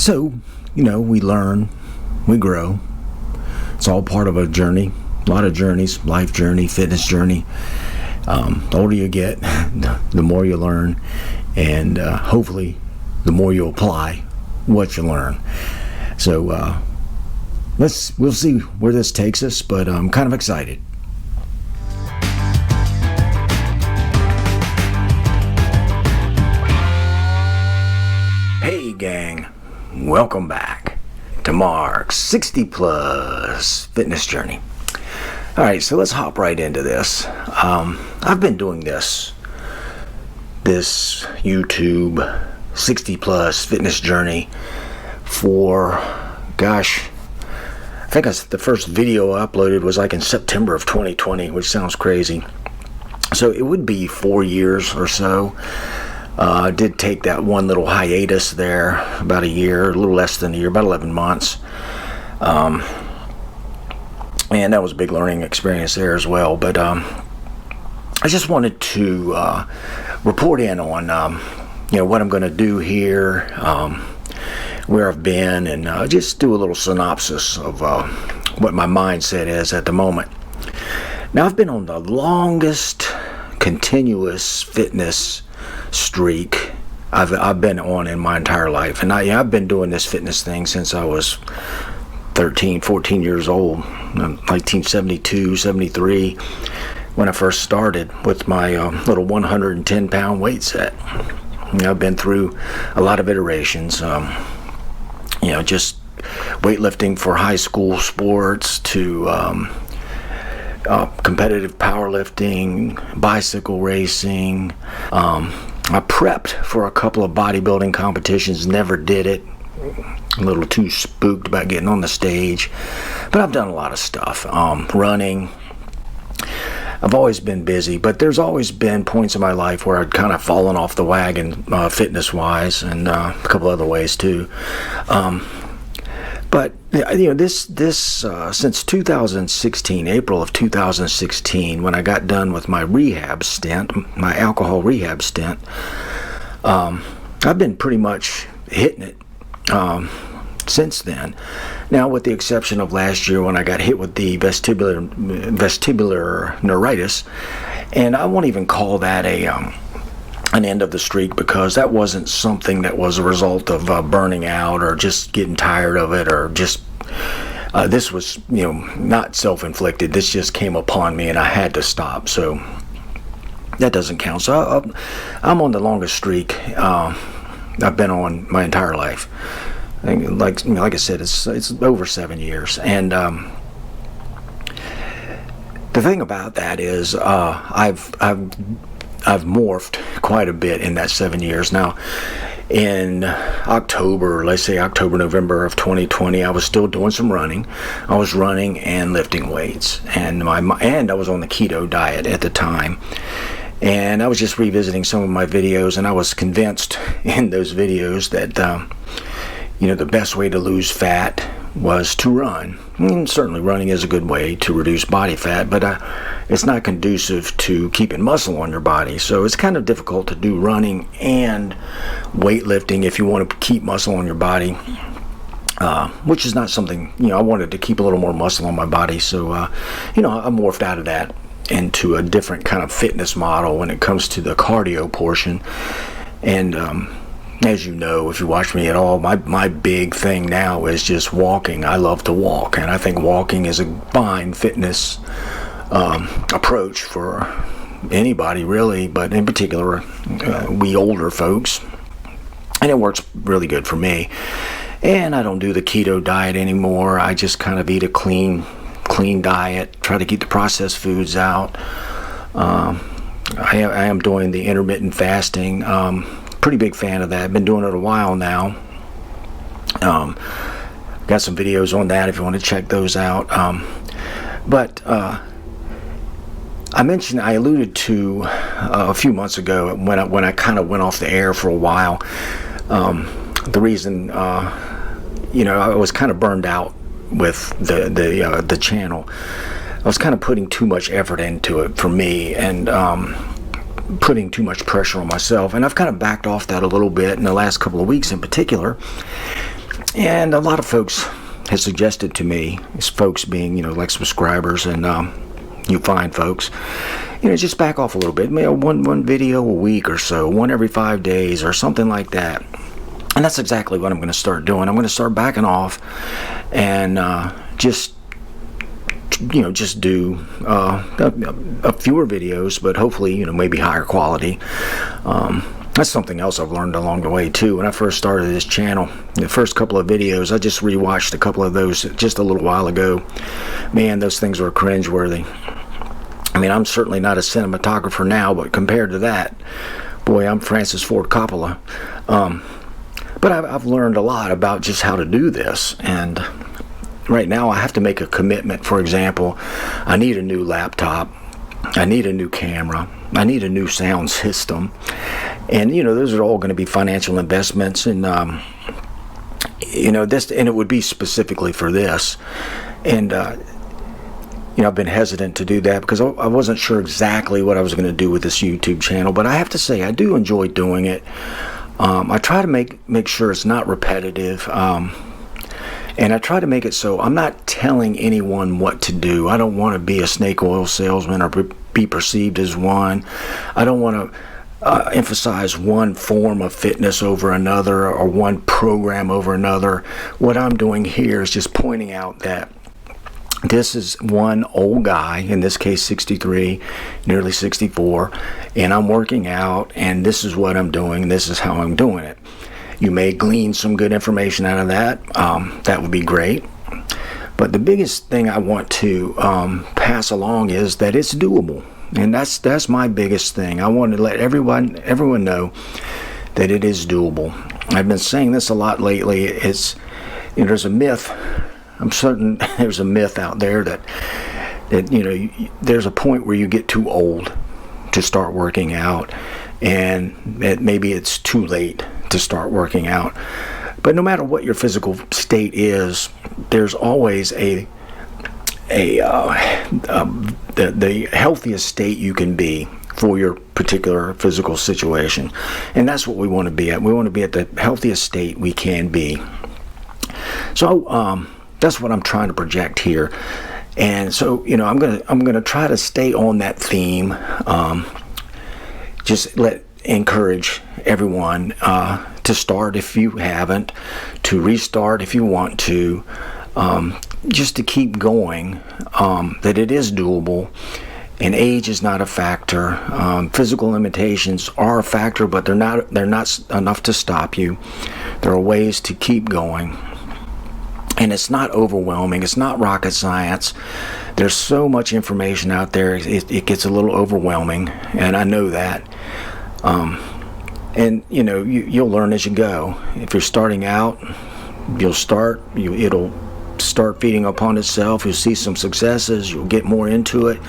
So, we learn, we grow. It's all part of a journey, a lot of journeys, life journey, fitness journey. The older you get, the more you learn, and hopefully the more you apply what you learn. So we'll see where this takes us, but I'm kind of excited. Hey gang, welcome back to Mark's 60 plus fitness journey. Alright, so let's hop right into this. I've been doing this YouTube 60 plus fitness journey for, gosh, I think the first video I uploaded was like in September of 2020, which sounds crazy. So it would be 4 years or so. I did take that one little hiatus there, about a year, a little less than a year, about 11 months. And that was a big learning experience there as well. But I just wanted to report in on what I'm going to do here, where I've been, and just do a little synopsis of what my mindset is at the moment. Now, I've been on the longest continuous fitness streak I've been on in my entire life, and I've been doing this fitness thing since I was 14 years old, 1972, 73, when I first started with my little 110 pound weight set. I've been through a lot of iterations, just weightlifting for high school sports to competitive powerlifting, bicycle racing. I prepped for a couple of bodybuilding competitions, never did it. A little too spooked about getting on the stage, but I've done a lot of stuff. Running. I've always been busy, but there's always been points in my life where I'd kind of fallen off the wagon, fitness-wise, and a couple other ways too. But this since 2016, April of 2016, when I got done with my rehab stint, my alcohol rehab stint, I've been pretty much hitting it since then. Now, with the exception of last year when I got hit with the vestibular neuritis, and I won't even call that an end of the streak, because that wasn't something that was a result of burning out or just getting tired of it, or just this was not self-inflicted. This just came upon me and I had to stop, so that doesn't count. So I'm on the longest streak I've been on my entire life. Like I said, it's over 7 years, and the thing about that is I've morphed quite a bit in that 7 years. Now, in October, let's say October, November of 2020, I was still doing some running. I was running and lifting weights, and I was on the keto diet at the time. And I was just revisiting some of my videos, and I was convinced in those videos that the best way to lose fat was to run. And certainly running is a good way to reduce body fat, but it's not conducive to keeping muscle on your body. So it's kind of difficult to do running and weightlifting if you want to keep muscle on your body, which is not something, I wanted to keep a little more muscle on my body. So, I morphed out of that into a different kind of fitness model when it comes to the cardio portion. And as you know, if you watch me at all, my big thing now is just walking. I love to walk, and I think walking is a fine fitness approach for anybody, really, but in particular, we older folks. And it works really good for me. And I don't do the keto diet anymore. I just kind of eat a clean diet, try to keep the processed foods out. I am doing the intermittent fasting. Pretty big fan of that. I've been doing it a while now. Got some videos on that if you want to check those out. But I alluded to a few months ago when I kind of went off the air for a while. The reason, I was kind of burned out with the channel. I was kind of putting too much effort into it for me, and putting too much pressure on myself, and I've kind of backed off that a little bit in the last couple of weeks in particular. And a lot of folks have suggested to me, folks being, like subscribers and you find folks, just back off a little bit. One video a week or so, one every 5 days or something like that. And that's exactly what I'm going to start doing. I'm going to start backing off and just do a fewer videos, but hopefully, maybe higher quality. That's something else I've learned along the way too. When I first started this channel, the first couple of videos, I just rewatched a couple of those just a little while ago. Man, those things were cringeworthy. I mean, I'm certainly not a cinematographer now, but compared to that, boy, I'm Francis Ford Coppola. But I've learned a lot about just how to do this, and right now I have to make a commitment. For example, I need a new laptop, I need a new camera, I need a new sound system, and those are all going to be financial investments, and this, and it would be specifically for this, and I've been hesitant to do that because I wasn't sure exactly what I was going to do with this YouTube channel, but I have to say I do enjoy doing it. I try to make sure it's not repetitive, and I try to make it so I'm not telling anyone what to do. I don't want to be a snake oil salesman or be perceived as one. I don't want to emphasize one form of fitness over another or one program over another. What I'm doing here is just pointing out that this is one old guy, in this case 63, nearly 64, and I'm working out, and this is what I'm doing, and this is how I'm doing it. You may glean some good information out of that. That would be great. But the biggest thing I want to pass along is that it's doable, and that's my biggest thing. I want to let everyone know that it is doable. I've been saying this a lot lately. It's there's a myth. I'm certain there's a myth out there that there's a point where you get too old to start working out, and that maybe it's too late to start working out. But no matter what your physical state is, there's always the healthiest state you can be for your particular physical situation, and that's what we want to be at. We want to be at the healthiest state we can be. So that's what I'm trying to project here, and so I'm gonna try to stay on that theme. Just encourage everyone to start if you haven't, to restart if you want to, just to keep going. That it is doable, and age is not a factor. Physical limitations are a factor, but they're not enough to stop you. There are ways to keep going. And it's not overwhelming. It's not rocket science. There's so much information out there. It gets a little overwhelming, and I know that. And you'll learn as you go. If you're starting out, it'll start feeding upon itself. You'll see some successes. You'll get more into it.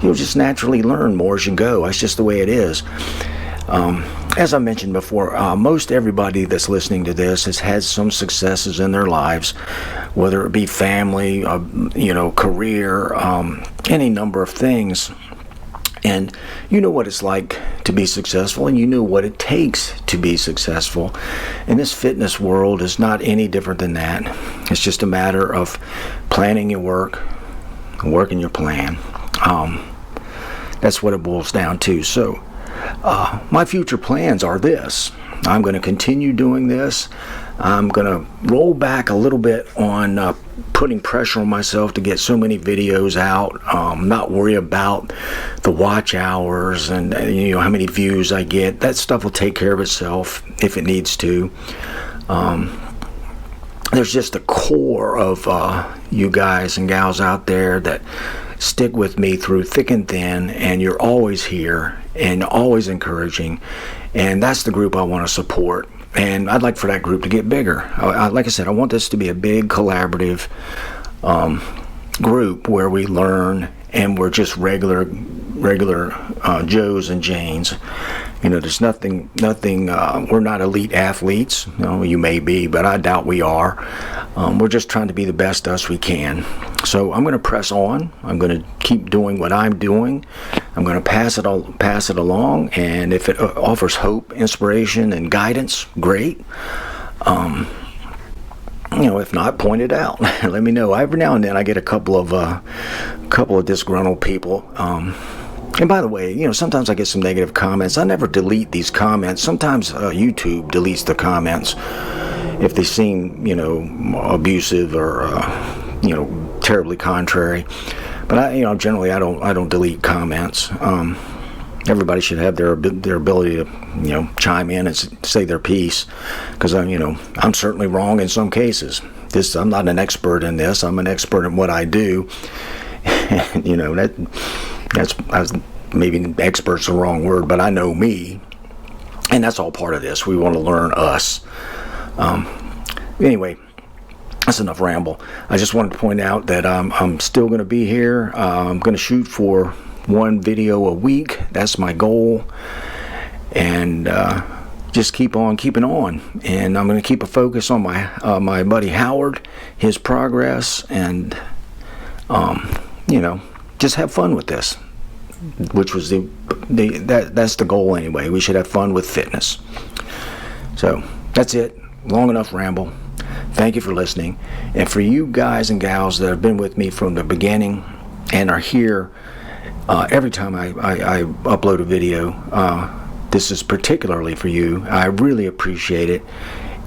You'll just naturally learn more as you go. That's just the way it is. As I mentioned before, most everybody that's listening to this has had some successes in their lives, whether it be family, career, any number of things. And you know what it's like to be successful, and you know what it takes to be successful. And this fitness world is not any different than that. It's just a matter of planning your work, working your plan. That's what it boils down to. So my future plans are this. I'm going to continue doing this. I'm going to roll back a little bit on putting pressure on myself to get so many videos out. Not worry about the watch hours and how many views I get. That stuff will take care of itself if it needs to. There's just a core of you guys and gals out there that stick with me through thick and thin, and you're always here and always encouraging, and that's the group I want to support. And I'd like for that group to get bigger. Like I said, I want this to be a big collaborative group where we learn and we're just regular Joes and Janes. There's nothing, we're not elite athletes. You may be, but I doubt we are. We're just trying to be the best us we can. So I'm going to press on. I'm going to keep doing what I'm doing. I'm going to pass it along, and if it offers hope, inspiration, and guidance, great. if not, point it out. Let me know. Every now and then I get a couple of disgruntled people. And by the way, sometimes I get some negative comments. I never delete these comments. Sometimes YouTube deletes the comments if they seem, abusive or, terribly contrary. But generally I don't delete comments. Everybody should have their ability to, chime in and say their piece, because I'm certainly wrong in some cases. I'm not an expert in this. I'm an expert in what I do. And, maybe expert's the wrong word, but I know me, and that's all part of this. We want to learn us. Anyway, that's enough ramble. I just wanted to point out that I'm still going to be here. I'm going to shoot for 1 video a week. That's my goal, and just keep on keeping on. And I'm going to keep a focus on my buddy Howard, his progress, and just have fun with this, which was that's the goal anyway. We should have fun with fitness. So that's it. Long enough ramble. Thank you for listening. And for you guys and gals that have been with me from the beginning and are here every time I upload a video, this is particularly for you. I really appreciate it.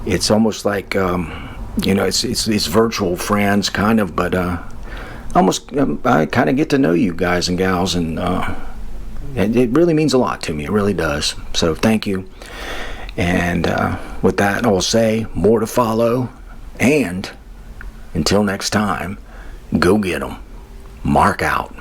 It's almost like it's virtual friends kind of, but almost I kind of get to know you guys and gals, and it really means a lot to me. It really does. So thank you. And with that, I'll say more to follow. And until next time, go get 'em. Mark out.